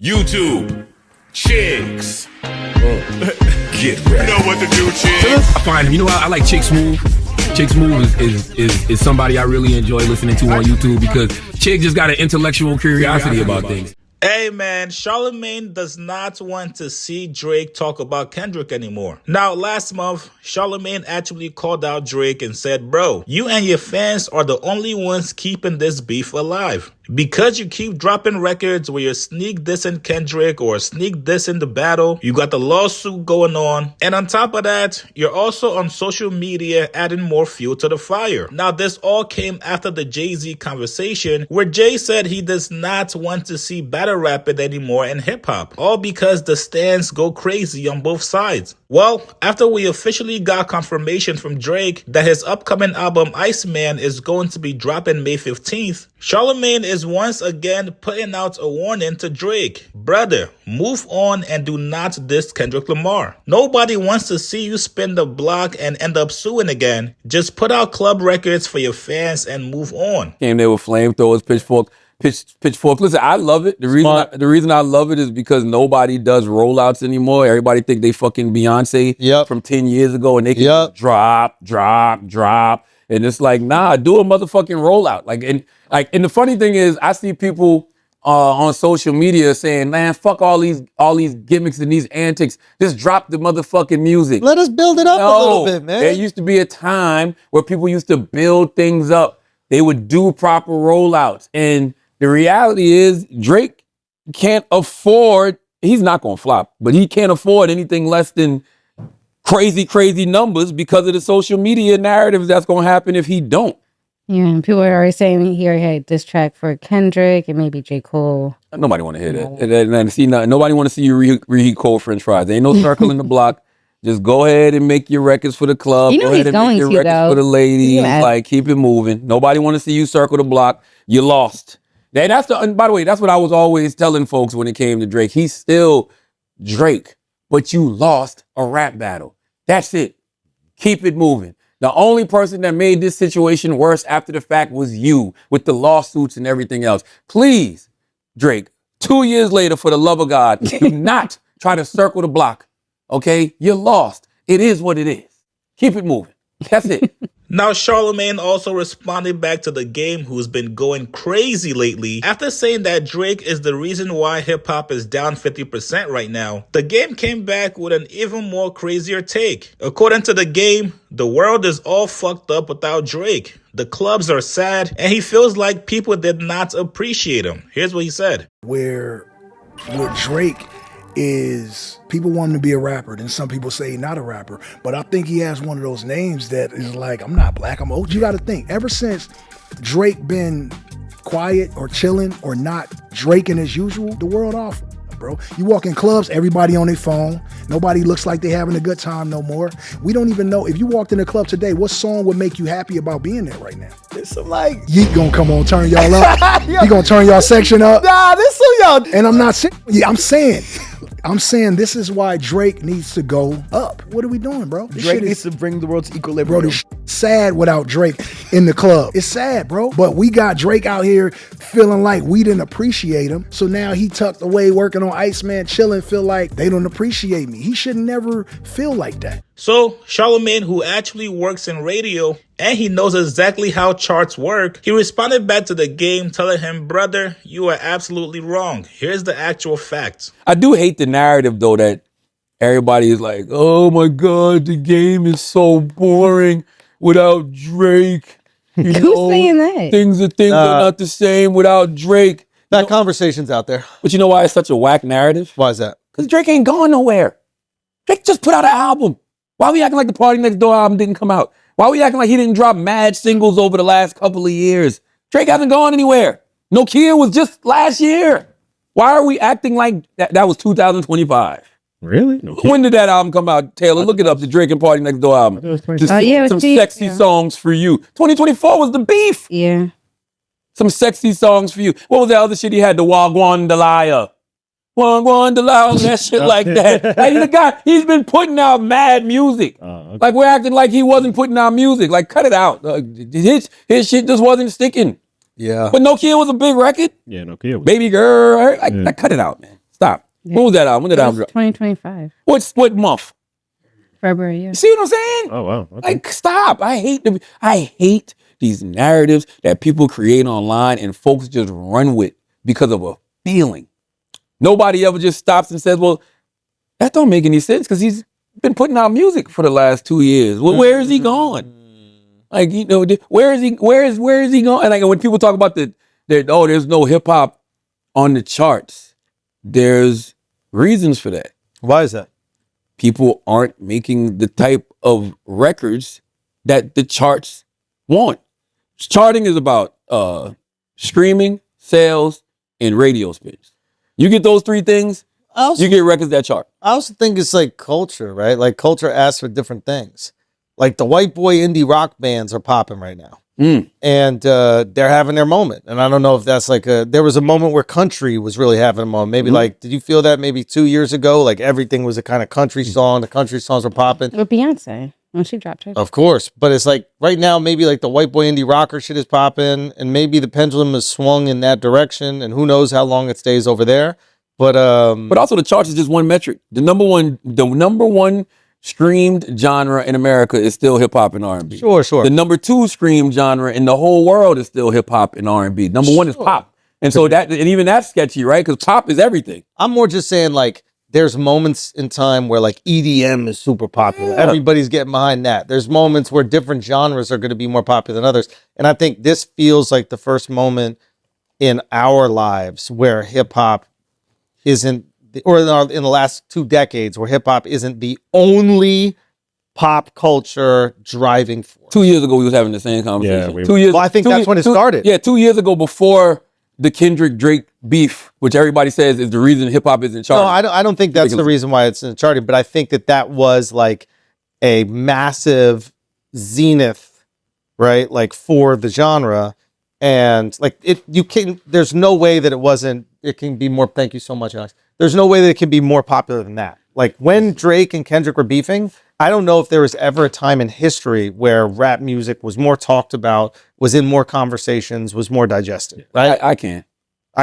YouTube, chicks. Get ready. You know what to do, chicks. I find him. You know, I like Chick Smooth. Chick Smooth is somebody I really enjoy listening to on YouTube because Chick just got an intellectual curiosity about things. Hey man, Charlamagne does not want to see Drake talk about Kendrick anymore. Now, last month, Charlamagne actually called out Drake and said, bro, you and your fans are the only ones keeping this beef alive. Because you keep dropping records where you're sneak dissing Kendrick or sneak dissing the battle, you got the lawsuit going on. And on top of that, you're also on social media adding more fuel to the fire. Now, this all came after the Jay-Z conversation where Jay said he does not want to see battle rapping anymore in hip-hop. All because the stands go crazy on both sides. Well, after we officially got confirmation from Drake that his upcoming album Iceman is going to be dropping May 15th, Charlamagne is once again putting out a warning to Drake. Brother, move on and do not diss Kendrick Lamar. Nobody wants to see you spin the block and end up suing again. Just put out club records for your fans and move on. Came there with flamethrowers, pitchfork. Listen, I love it. The reason I love it is because nobody does rollouts anymore. Everybody think they fucking Beyonce from 10 years ago and they can drop. And it's like, nah, do a motherfucking rollout. And the funny thing is, I see people on social media saying, man, fuck all these gimmicks and these antics. Just drop the motherfucking music. Let us build it up a little bit, man. There used to be a time where people used to build things up. They would do proper rollouts. And the reality is Drake can't afford, he's not going to flop, but he can't afford anything less than crazy numbers because of the social media narratives that's going to happen if he don't. Yeah, and people are already saying here, hey, this track for Kendrick and maybe J. Cole. Nobody want to hear that. Nobody want to see you reheat cold French fries. There ain't no circle in the block. Just go ahead and make your records for the club. You know go ahead he's and make your records for the ladies. Yeah. Like, keep it moving. Nobody want to see you circle the block. You lost. And by the way, that's what I was always telling folks when it came to Drake. He's still Drake, but you lost a rap battle. That's it. Keep it moving. The only person that made this situation worse after the fact was you with the lawsuits and everything else. Please, Drake, 2 years later, for the love of God, do not try to circle the block. Okay? You're lost. It is what it is. Keep it moving. That's it. Now, Charlamagne also responded back to The Game, who's been going crazy lately. After saying that Drake is the reason why hip-hop is down 50% right now, The Game came back with an even more crazier take. According to The Game, the world is all fucked up without Drake. The clubs are sad, and he feels like people did not appreciate him. Here's what he said. Where with Drake is people want him to be a rapper, then some people say not a rapper, but I think he has one of those names that is like, I'm not black, I'm old. You got to think, ever since Drake been quiet or chilling or not Draking as usual, the world awful, bro. You walk in clubs, everybody on their phone. Nobody looks like they having a good time no more. We don't even know, if you walked in a club today, what song would make you happy about being there right now? There's some like Yeet gonna come on, turn y'all up. He gonna turn y'all section up. Nah, this some y'all. And I'm not saying, I'm saying this is why Drake needs to go up. What are we doing, bro? Drake needs to bring the world to equilibrium. Bro, this sad without Drake in the club. It's sad, bro. But we got Drake out here feeling like we didn't appreciate him. So now he tucked away working on Iceman, chilling, feel like they don't appreciate me. He should never feel like that. So, Charlamagne, who actually works in radio, and he knows exactly how charts work, he responded back to The Game telling him, brother, you are absolutely wrong. Here's the actual facts. I do hate the narrative, though, that everybody is like, oh my God, The Game is so boring without Drake. Who's saying that? Things are not the same without Drake. That conversation's out there. But you know why it's such a whack narrative? Why is that? Because Drake ain't going nowhere. Drake just put out an album. Why are we acting like the Party Next Door album didn't come out? Why are we acting like he didn't drop mad singles over the last couple of years? Drake hasn't gone anywhere. Nokia was just last year. Why are we acting like that was 2025? Really? No. When did that album come out, Taylor? Look it up, the Drake and Party Next Door album. Some sexy songs for you. 2024 was the beef. Yeah. Some sexy songs for you. What was that other shit he had? The Wagwan Delia. Wagwan Delia, that shit like that. Like the guy, he's been putting out mad music. Okay. Like we're acting like he wasn't putting out music. Like cut it out. His shit just wasn't sticking. Yeah. But Nokia was a big record. Yeah, Nokia was. Baby girl. Like cut it out, man. When was that album? When did that album drop? 2025, What month? February. Yeah. You see what I'm saying? Oh wow. Okay. Like, stop. I hate these narratives that people create online and folks just run with because of a feeling. Nobody ever just stops and says, well, that don't make any sense because he's been putting out music for the last 2 years. Well, where is he going? Like, you know, where is he going? And like when people talk about there's no hip hop on the charts, there's reasons for that. Why is that? People aren't making the type of records that the charts want. Charting is about streaming, sales, and radio spins. You get those three things, you get records that chart. I also think it's like culture, right? Like culture asks for different things. Like the white boy indie rock bands are popping right now. And they're having their moment. And I don't know if that's like there was a moment where country was really having a moment. Maybe like, did you feel that maybe 2 years ago? Like everything was a kind of country song. The country songs were popping. With Beyonce when she dropped her. Of course. But it's like right now, maybe like the white boy indie rocker shit is popping. And maybe the pendulum has swung in that direction. And who knows how long it stays over there. But also the charts is just one metric. The number one streamed genre in America is still hip hop and R&B. Sure. The number 2 streamed genre in the whole world is still hip hop and R&B. Number 1 is pop. And so and even that's sketchy, right? Because pop is everything. I'm more just saying like there's moments in time where like EDM is super popular. Yeah. Everybody's getting behind that. There's moments where different genres are going to be more popular than others. And I think this feels like the first moment in our lives where hip hop isn't, or in the last 2 decades, where hip hop isn't the only pop culture driving force. 2 years ago, we was having the same conversation. Yeah, 2 years. Well, I think that's when it started. Yeah, 2 years ago, before the Kendrick Drake beef, which everybody says is the reason hip hop isn't charting. No, I don't think that's the reason why it's in charting, but I think that was like a massive zenith, right? Like for the genre. And like there's no way that it can be more, thank you so much, Alex. There's no way that it can be more popular than that. Like when Drake and Kendrick were beefing, I don't know if there was ever a time in history where rap music was more talked about, was in more conversations, was more digested, right? I can.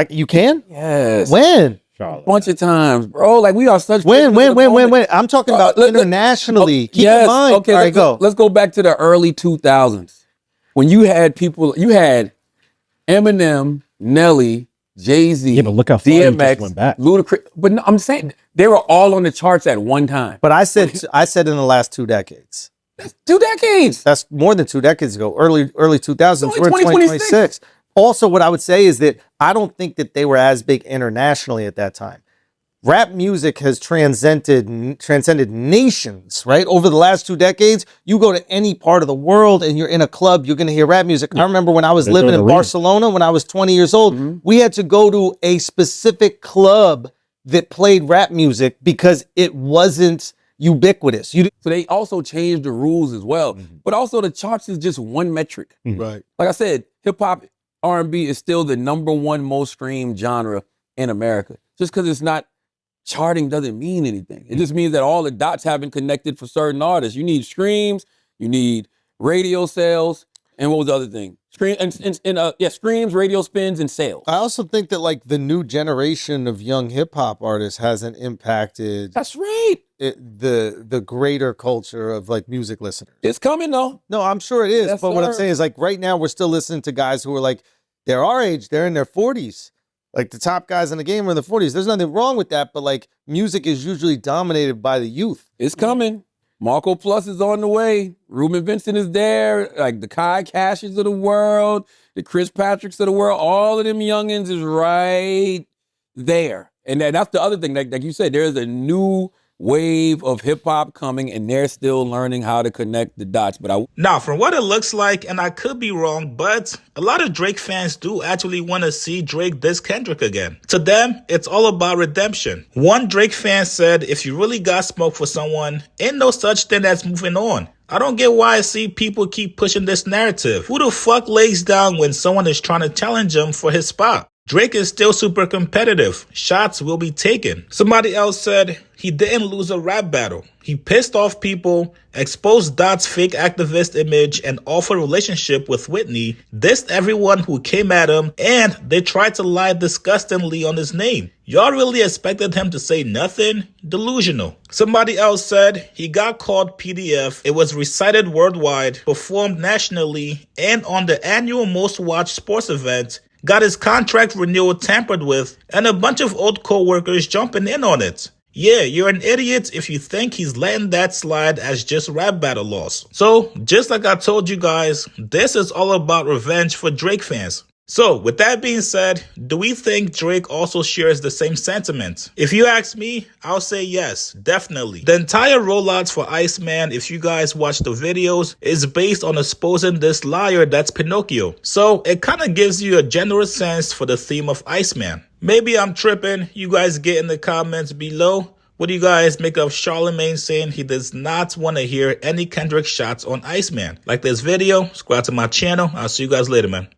You can? Yes. When? A bunch of times, bro. Like we are such. When? I'm talking about internationally. Keep in mind. Okay, all right, go. Let's go back to the early 2000s when you had Eminem, Nelly, Jay-Z, Yeah, but look how far you just DMX, went back. Ludacris. But no, I'm saying they were all on the charts at one time. But I said in the last 2 decades. That's 2 decades. That's more than 2 decades ago. Early 2000s. Only We're in 2026. 2026. Also, what I would say is that I don't think that they were as big internationally at that time. Rap music has transcended nations, right? Over the last 2 decades, you go to any part of the world and you're in a club, you're going to hear rap music. I remember when I was living in Barcelona, when I was 20 years old, we had to go to a specific club that played rap music because it wasn't ubiquitous. So they also changed the rules as well. But also the charts is just one metric. Right. Like I said, hip hop, R&B is still the number 1 most streamed genre in America. Just because it's not charting doesn't mean anything. It just means that all the dots haven't connected for certain artists. You need streams, you need radio sales, and what was the other thing? Streams, radio spins, and sales. I also think that like the new generation of young hip hop artists hasn't impacted. That's right. The greater culture of like music listeners. It's coming though. No, I'm sure it is. Yes, but what I'm sir. saying is like right now we're still listening to guys who are like, they're our age, they're in their 40s. Like the top guys in the game are in their 40s. There's nothing wrong with that, but like music is usually dominated by the youth. It's coming. Marco Plus is on the way. Ruben Vincent is there. Like the Kai Cashes of the world, the Chris Patricks of the world, all of them youngins is right there. And that's the other thing. Like you said, there's a new wave of hip hop coming and they're still learning how to connect the dots. Now, from what it looks like, and I could be wrong, but a lot of Drake fans do actually want to see Drake diss Kendrick again. To them, it's all about redemption. One Drake fan said, if you really got smoke for someone, ain't no such thing as moving on. I don't get why I see people keep pushing this narrative. Who the fuck lays down when someone is trying to challenge him for his spot? Drake is still super competitive. Shots will be taken. Somebody else said he didn't lose a rap battle. He pissed off people, exposed Dot's fake activist image and awful relationship with Whitney, dissed everyone who came at him, and they tried to lie disgustingly on his name. Y'all really expected him to say nothing? Delusional. Somebody else said he got called PDF. It was recited worldwide, performed nationally, and on the annual most watched sports event, got his contract renewal tampered with, and a bunch of old co-workers jumping in on it. Yeah, you're an idiot if you think he's letting that slide as just rap battle loss. So, just like I told you guys, this is all about revenge for Drake fans. So, with that being said, do we think Drake also shares the same sentiment? If you ask me, I'll say yes, definitely. The entire rollouts for Iceman, if you guys watch the videos, is based on exposing this liar that's Pinocchio. So, it kind of gives you a general sense for the theme of Iceman. Maybe I'm tripping. You guys get in the comments below. What do you guys make of Charlamagne saying he does not want to hear any Kendrick shots on Iceman? Like this video, subscribe to my channel. I'll see you guys later, man.